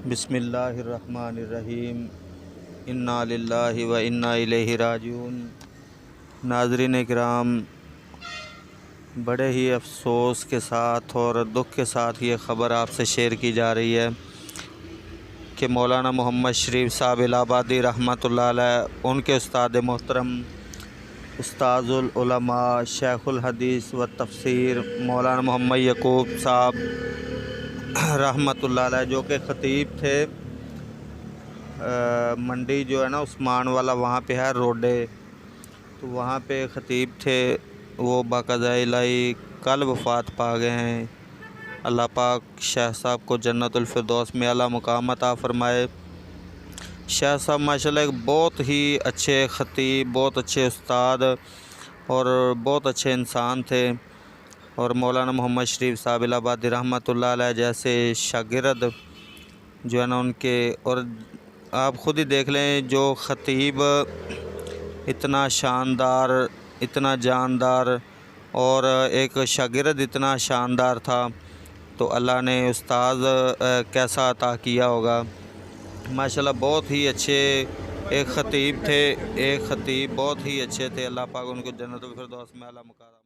बिस्मिल्लाहिर्रहमानिर्रहीम। इन्ना लिल्लाहि व इन्ना इलैहि राजिऊन। नाज़रीन किराम, बड़े ही अफसोस के साथ और दुख के साथ ये ख़बर आपसे शेयर की जा रही है कि मौलाना मोहम्मद शरीफ साहब इलाहाबादी रहमतुल्लाह अलैह, उनके उस्ताद मोहतरम उस्ताजुल उलमा शेखुल हदीस व तफसीर मौलाना मोहम्मद यकूब साहब रहमतुल्लाह अलैह, जो कि ख़तीब थे मंडी जो है ना उस्मान वाला, वहाँ पे है रोडे, तो वहाँ पे ख़तीब थे। वो बाकायदा इलाही कल वफ़ात पा गए हैं। अल्लाह पाक शाह साहब को जन्नतुल फिरदौस में आला मुकाम अता फ़रमाए। शाह साहब माशाल्लाह एक बहुत ही अच्छे ख़तीब, बहुत अच्छे उस्ताद और बहुत अच्छे इंसान थे। और मौलाना मोहम्मद शरीफ साहब इलाहाबादी रहमतुल्लाह अलैह जैसे शागिर्द जो है ना उनके, और आप ख़ुद ही देख लें, जो ख़तीब इतना शानदार, इतना जानदार और एक शागिर्द इतना शानदार था, तो अल्लाह ने उस्ताद कैसा अता किया होगा। माशाल्लाह बहुत ही अच्छे एक ख़तीब थे, एक ख़तीब बहुत ही अच्छे थे। अल्लाह पाक उनको जन्नतुल फिरदौस में आला मुकाम